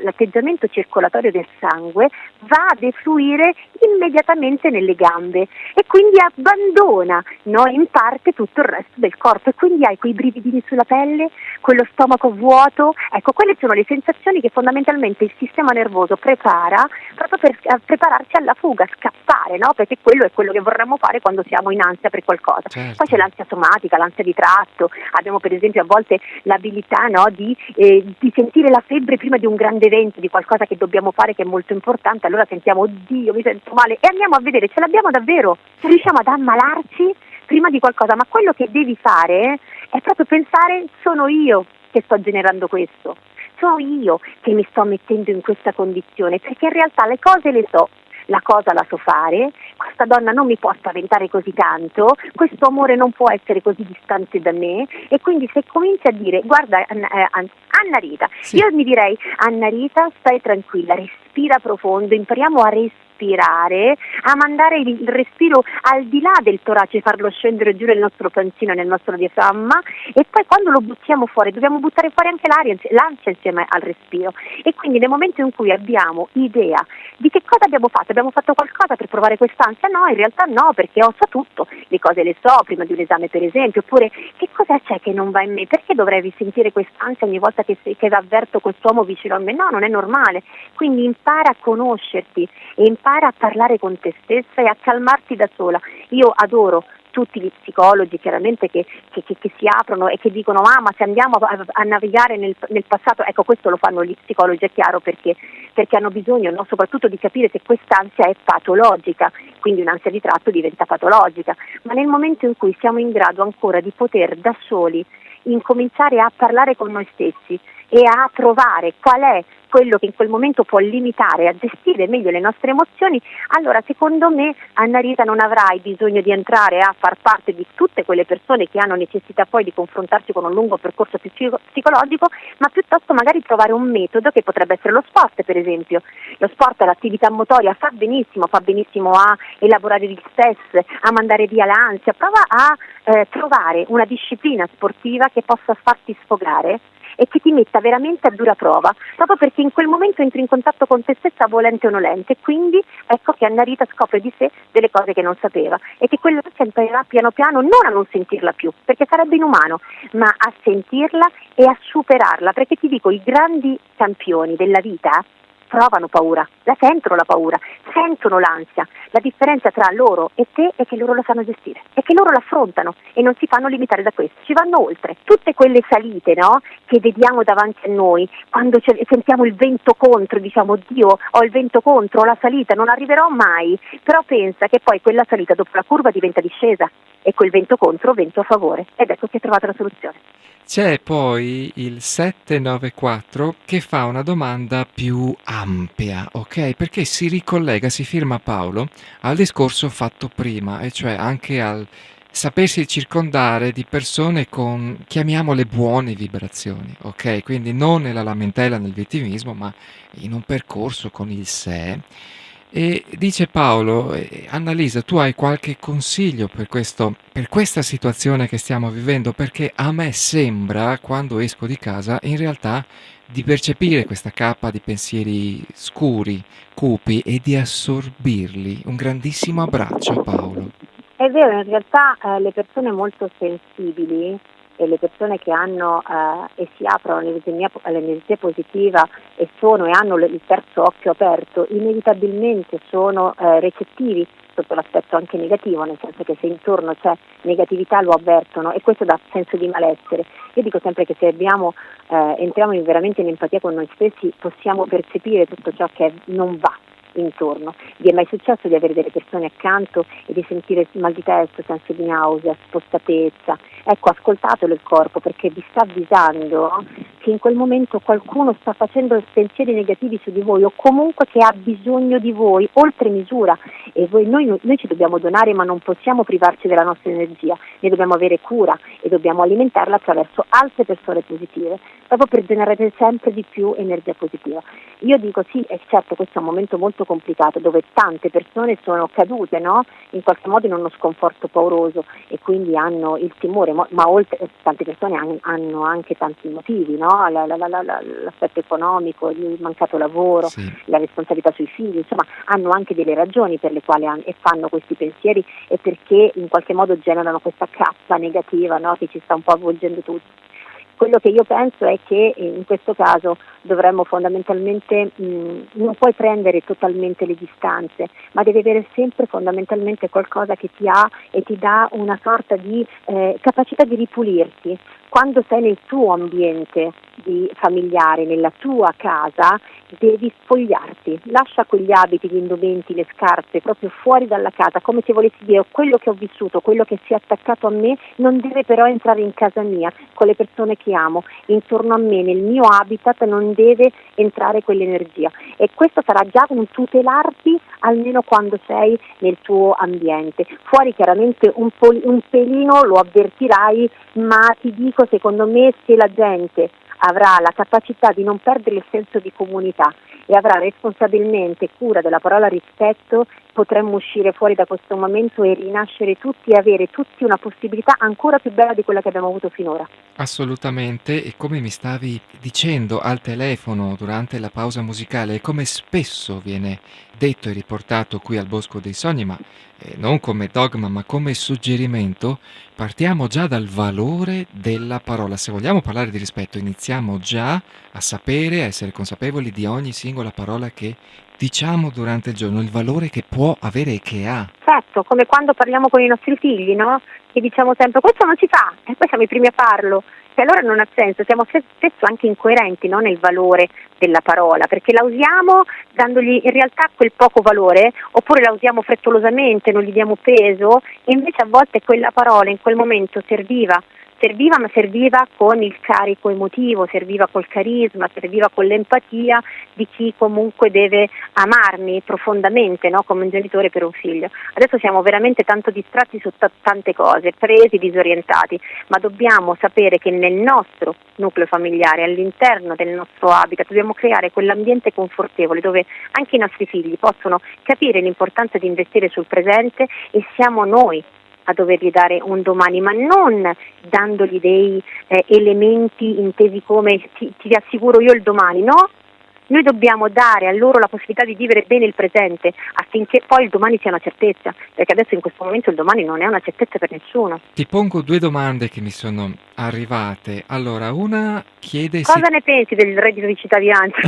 l'atteggiamento circolatorio del sangue, va a defluire immediatamente nelle gambe e quindi abbandona, no, in parte tutto il resto del corpo, e quindi hai quei brividini sulla pelle, quello stomaco vuoto. Ecco, quelle sono le sensazioni che fondamentalmente il sistema nervoso prepara proprio per prepararci alla fuga, scappare, no? Perché quello è quello che vorremmo fare quando siamo in ansia per qualcosa. Certo. Poi c'è l'ansia somatica, l'ansia di tratto, abbiamo per esempio a volte l'abilità, no, di sentire la febbre prima di un grande evento, di qualcosa che dobbiamo fare che è molto importante, allora sentiamo oddio mi sento male e andiamo a vedere, ce l'abbiamo davvero, riusciamo ad ammalarci prima di qualcosa, ma quello che devi fare è proprio pensare sono io che sto generando questo, sono io che mi sto mettendo in questa condizione, perché in realtà le cose le so, la cosa la so fare, questa donna non mi può spaventare così tanto, questo amore non può essere così distante da me, e quindi se cominci a dire, guarda Anna Rita, Sì. io mi direi, Anna Rita, stai tranquilla, respira profondo, impariamo a respirare, a mandare il respiro al di là del torace, farlo scendere giù nel nostro pancino, nel nostro diaframma, e poi quando lo buttiamo fuori dobbiamo buttare fuori anche l'ansia insieme al respiro. E quindi nel momento in cui abbiamo idea di che cosa abbiamo fatto qualcosa per provare quest'ansia? No, in realtà no, perché so tutto, le cose le so prima di un esame per esempio, oppure che cosa c'è che non va in me, perché dovrei risentire quest'ansia ogni volta che avverto quest'uomo vicino a me? No, non è normale. Quindi impara a conoscerti e impara a parlare con te stessa e a calmarti da sola. Io adoro tutti gli psicologi chiaramente che si aprono e che dicono ma se andiamo a navigare nel passato, ecco, questo lo fanno gli psicologi, è chiaro, perché hanno bisogno, no, soprattutto di capire se quest'ansia è patologica, quindi un'ansia di tratto diventa patologica, ma nel momento in cui siamo in grado ancora di poter da soli incominciare a parlare con noi stessi e a trovare qual è quello che in quel momento può limitare, a gestire meglio le nostre emozioni, allora secondo me, Anna Rita, non avrai bisogno di entrare a far parte di tutte quelle persone che hanno necessità poi di confrontarsi con un lungo percorso psicologico, ma piuttosto magari trovare un metodo che potrebbe essere lo sport, per esempio. Lo sport, l'attività motoria fa benissimo a elaborare gli stress, a mandare via l'ansia. Prova a trovare una disciplina sportiva che possa farti sfogare e che ti metta veramente a dura prova, proprio perché in quel momento entri in contatto con te stessa volente o nolente, e quindi ecco che Anna Rita scopre di sé delle cose che non sapeva, e che quell'ansia imparerà piano piano non a non sentirla più, perché sarebbe inumano, ma a sentirla e a superarla, perché ti dico, i grandi campioni della vita provano paura, la sentono la paura, sentono l'ansia. La differenza tra loro e te è che loro la sanno gestire, è che loro l'affrontano e non si fanno limitare da questo, ci vanno oltre. Tutte quelle salite, no, che vediamo davanti a noi, quando sentiamo il vento contro, diciamo Dio, ho il vento contro, ho la salita, non arriverò mai, però pensa che poi quella salita dopo la curva diventa discesa e quel vento contro, vento a favore, ed ecco che hai trovato la soluzione. C'è poi il 794 che fa una domanda più ampia, ok? Perché si ricollega, si firma Paolo, al discorso fatto prima, e cioè anche al sapersi circondare di persone con, chiamiamole, buone vibrazioni, ok? Quindi non nella lamentela, nel vittimismo, ma in un percorso con il sé. E dice Paolo, Annalisa, tu hai qualche consiglio per questa situazione che stiamo vivendo? Perché a me sembra, quando esco di casa, in realtà di percepire questa cappa di pensieri scuri, cupi, e di assorbirli. Un grandissimo abbraccio, Paolo. È vero, in realtà le persone molto sensibili e le persone che hanno e si aprono all'energia positiva e hanno il terzo occhio aperto, inevitabilmente sono recettivi sotto l'aspetto anche negativo, nel senso che se intorno c'è negatività lo avvertono, e questo dà senso di malessere. Io dico sempre che se entriamo veramente in empatia con noi stessi, possiamo percepire tutto ciò che non va intorno. Vi è mai successo di avere delle persone accanto e di sentire mal di testa, senso di nausea, spostatezza? Ecco, ascoltatelo il corpo, perché vi sta avvisando che in quel momento qualcuno sta facendo pensieri negativi su di voi, o comunque che ha bisogno di voi oltre misura, e noi ci dobbiamo donare, ma non possiamo privarci della nostra energia, ne dobbiamo avere cura e dobbiamo alimentarla attraverso altre persone positive, proprio per generare sempre di più energia positiva. Io dico sì, è certo, questo è un momento molto complicato dove tante persone sono cadute, no? In qualche modo in uno sconforto pauroso, e quindi hanno il timore, ma oltre, tante persone hanno anche tanti motivi, no? L'aspetto economico, il mancato lavoro, Sì. la responsabilità sui figli, insomma hanno anche delle ragioni per le quali fanno questi pensieri, e perché in qualche modo generano questa cappa negativa, no? Che ci sta un po' avvolgendo tutti. Quello che io penso è che in questo caso dovremmo fondamentalmente, non puoi prendere totalmente le distanze, ma devi avere sempre fondamentalmente qualcosa che ti ha e ti dà una sorta di capacità di ripulirti. Quando sei nel tuo ambiente familiare, nella tua casa, devi spogliarti, lascia quegli abiti, gli indumenti, le scarpe proprio fuori dalla casa, come se volessi dire quello che ho vissuto, quello che si è attaccato a me non deve però entrare in casa mia, con le persone che amo, intorno a me, nel mio habitat non deve entrare quell'energia, e questo sarà già un tutelarti almeno quando sei nel tuo ambiente. Fuori chiaramente un pelino lo avvertirai, ma ti dico, secondo me, se la gente avrà la capacità di non perdere il senso di comunità e avrà responsabilmente cura della parola rispetto, potremmo uscire fuori da questo momento e rinascere tutti e avere tutti una possibilità ancora più bella di quella che abbiamo avuto finora. Assolutamente, e come mi stavi dicendo al telefono durante la pausa musicale, come spesso viene detto e riportato qui al Bosco dei Sogni, ma non come dogma, ma come suggerimento, partiamo già dal valore della parola. Se vogliamo parlare di rispetto, iniziamo già a sapere, a essere consapevoli di ogni singola parola che diciamo durante il giorno, il valore che può avere e che ha. Certo, come quando parliamo con i nostri figli, no? Che diciamo sempre questo non si fa, e poi siamo i primi a farlo. E allora non ha senso, siamo spesso anche incoerenti, no, nel valore della parola, perché la usiamo dandogli in realtà quel poco valore, oppure la usiamo frettolosamente, non gli diamo peso, e invece a volte quella parola in quel momento serviva, ma serviva con il carico emotivo, serviva col carisma, serviva con l'empatia di chi comunque deve amarmi profondamente, no? Come un genitore per un figlio. Adesso siamo veramente tanto distratti su tante cose, presi, disorientati, ma dobbiamo sapere che nel nostro nucleo familiare, all'interno del nostro habitat, dobbiamo creare quell'ambiente confortevole dove anche i nostri figli possono capire l'importanza di investire sul presente, e siamo noi a dovergli dare un domani, ma non dandogli dei elementi intesi come ti assicuro io il domani, no? Noi dobbiamo dare a loro la possibilità di vivere bene il presente affinché poi il domani sia una certezza, perché adesso in questo momento il domani non è una certezza per nessuno. Ti pongo due domande che mi sono arrivate. Allora, una chiede Cosa ne pensi del reddito di cittadinanza?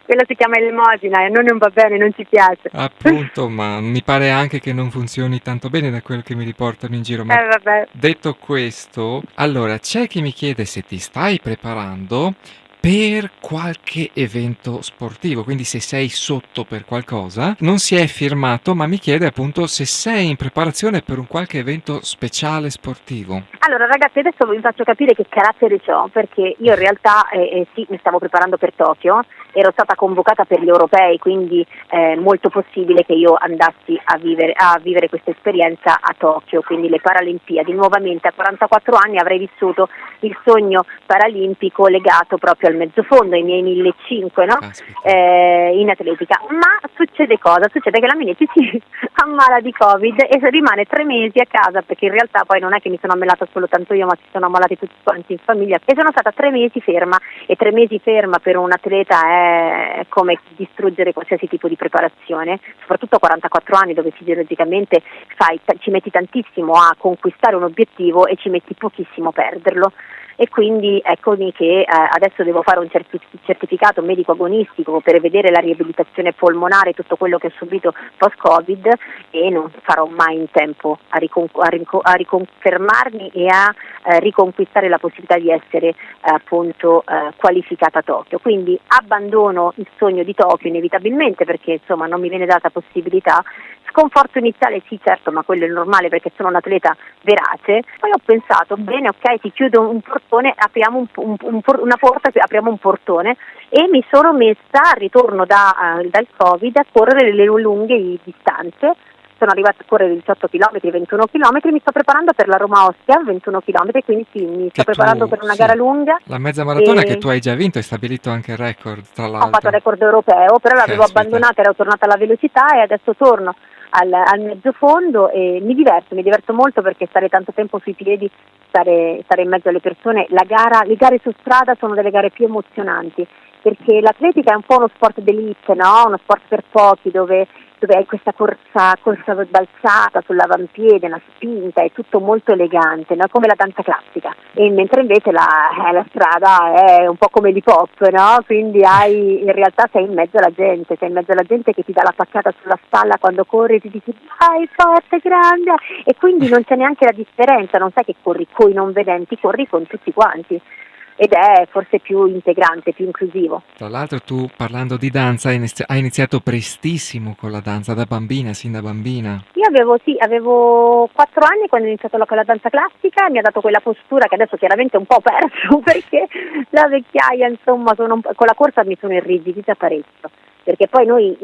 Quello si chiama elemosina e a noi non va bene, non ci piace. Appunto, ma mi pare anche che non funzioni tanto bene da quello che mi riportano in giro. Ma Vabbè. detto questo, allora c'è chi mi chiede se ti stai preparando per qualche evento sportivo, quindi se sei sotto per qualcosa. Non si è firmato, ma mi chiede appunto se sei in preparazione per un qualche evento speciale sportivo. Allora ragazzi, adesso vi faccio capire che carattere ho, perché io in realtà sì, mi stavo preparando per Tokyo, ero stata convocata per gli europei, quindi molto possibile che io andassi a vivere questa esperienza a Tokyo, quindi le Paralimpiadi. Nuovamente a 44 anni avrei vissuto il sogno paralimpico legato proprio al mezzofondo, ai miei 1500, no? In atletica. Ma succede cosa? Succede che la Minetti si ammala di Covid e rimane 3 mesi a casa, perché in realtà poi non è che mi sono ammalata solo tanto io, ma si sono ammalati tutti quanti in famiglia, e sono stata 3 mesi ferma, e 3 mesi ferma per un atleta è come distruggere qualsiasi tipo di preparazione, soprattutto a 44 anni dove fisiologicamente ci metti tantissimo a conquistare un obiettivo e ci metti pochissimo a perderlo. E quindi eccomi che adesso devo fare un certificato medico agonistico per vedere la riabilitazione polmonare, tutto quello che ho subito post-Covid, e non farò mai in tempo a riconfermarmi e a riconquistare la possibilità di essere appunto qualificata a Tokyo. Quindi abbandono il sogno di Tokyo inevitabilmente, perché insomma non mi viene data possibilità. Sconforto iniziale sì, certo, ma quello è normale perché sono un atleta verace. Poi ho pensato, bene, ok, ti chiudo un portone, apriamo una porta, apriamo un portone, e mi sono messa al ritorno dal Covid a correre le lunghe distanze. Sono arrivata a correre 18 km, 21 km, mi sto preparando per la Roma Ostia, 21 km, quindi sì, mi sto preparando per una gara lunga. La mezza maratona che tu hai già vinto, hai stabilito anche il record, tra l'altro. Ho fatto il record europeo, però l'avevo abbandonata, ero tornata alla velocità e adesso torno al mezzo fondo e mi diverto molto, perché stare tanto tempo sui piedi, stare in mezzo alle persone, le gare su strada sono delle gare più emozionanti, perché l'atletica è un po' uno sport d'élite, no? Uno sport per pochi, dove hai questa corsa balzata sull'avampiede, una spinta, è tutto molto elegante, no? Come la danza classica, e mentre invece la strada è un po' come l'hip hop, no? Quindi in realtà sei in mezzo alla gente che ti dà la paccata sulla spalla quando corri, ti dici vai forte, grande, e quindi non c'è neanche la differenza, non sai che corri coi non vedenti, corri con tutti quanti. ed è forse più integrante, più inclusivo. Tra l'altro tu, parlando di danza, hai iniziato prestissimo con la danza, da bambina, sin da bambina. Io avevo 4 anni quando ho iniziato con la danza classica, e mi ha dato quella postura che adesso chiaramente un po' ho perso perché la vecchiaia, insomma, con la corsa mi sono irrigidita parecchio, perché poi noi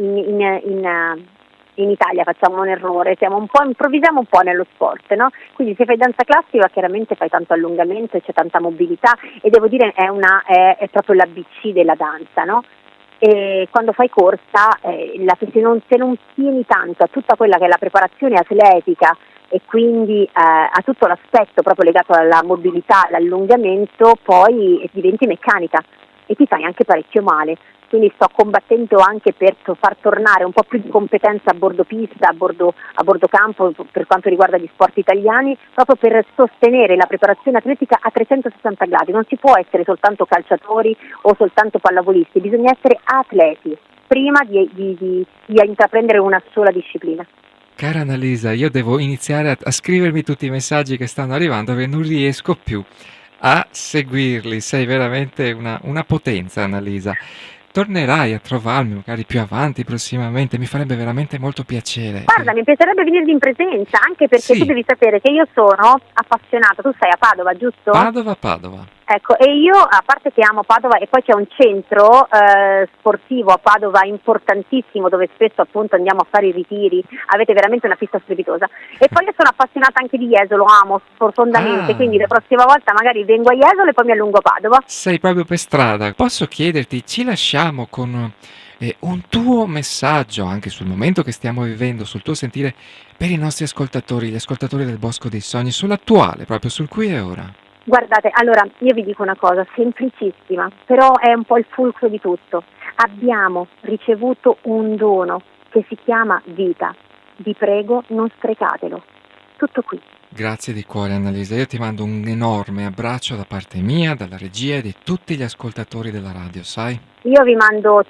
in Italia facciamo un errore, improvvisiamo un po' nello sport, no? Quindi se fai danza classica chiaramente fai tanto allungamento e c'è tanta mobilità, e devo dire è proprio l'ABC della danza, no? E quando fai corsa, se non tieni tanto a tutta quella che è la preparazione atletica e quindi a tutto l'aspetto proprio legato alla mobilità, all'allungamento, poi diventi meccanica e ti fai anche parecchio male. Quindi sto combattendo anche per far tornare un po' più di competenza a bordo pista, a bordo campo, per quanto riguarda gli sport italiani, proprio per sostenere la preparazione atletica a 360 gradi. Non si può essere soltanto calciatori o soltanto pallavolisti, bisogna essere atleti prima di intraprendere una sola disciplina. Cara Annalisa, io devo iniziare a scrivermi tutti i messaggi che stanno arrivando perché non riesco più a seguirli. Sei veramente una potenza, Annalisa. Tornerai a trovarmi magari più avanti, prossimamente, mi farebbe veramente molto piacere. Guarda, mi piacerebbe venirti in presenza, anche perché Sì. tu devi sapere che io sono appassionata, tu sei a Padova, giusto? Padova. Ecco, e io, a parte che amo Padova, e poi c'è un centro sportivo a Padova importantissimo, dove spesso appunto andiamo a fare i ritiri, avete veramente una pista strepitosa, e poi io sono appassionata anche di Jesolo, amo profondamente, quindi la prossima volta magari vengo a Jesolo e poi mi allungo a Padova. Sei proprio per strada. Posso chiederti, ci lasciamo con un tuo messaggio anche sul momento che stiamo vivendo, sul tuo sentire per i nostri ascoltatori, gli ascoltatori del Bosco dei Sogni, sull'attuale, proprio sul qui e ora? Guardate, allora io vi dico una cosa semplicissima, però è un po' il fulcro di tutto. Abbiamo ricevuto un dono che si chiama vita. Vi prego, non sprecatelo. Tutto qui. Grazie di cuore Annalisa, io ti mando un enorme abbraccio da parte mia, dalla regia e di tutti gli ascoltatori della radio, sai? Io ti mando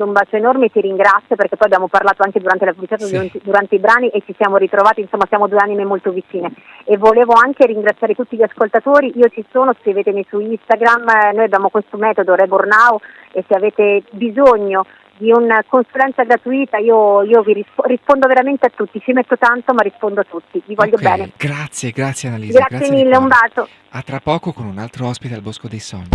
un bacio enorme e ti ringrazio, perché poi abbiamo parlato anche durante la puntata, Sì. durante i brani, e ci siamo ritrovati, insomma siamo due anime molto vicine, e volevo anche ringraziare tutti gli ascoltatori. Io ci sono, scrivetemi su Instagram, noi abbiamo questo metodo Reborn Now, e se avete bisogno di una consulenza gratuita io vi rispondo veramente a tutti, ci metto tanto ma rispondo a tutti, vi voglio bene. Grazie Annalisa. Grazie di mille, cuore. un bacio. A tra poco con un altro ospite al Bosco dei Sogni.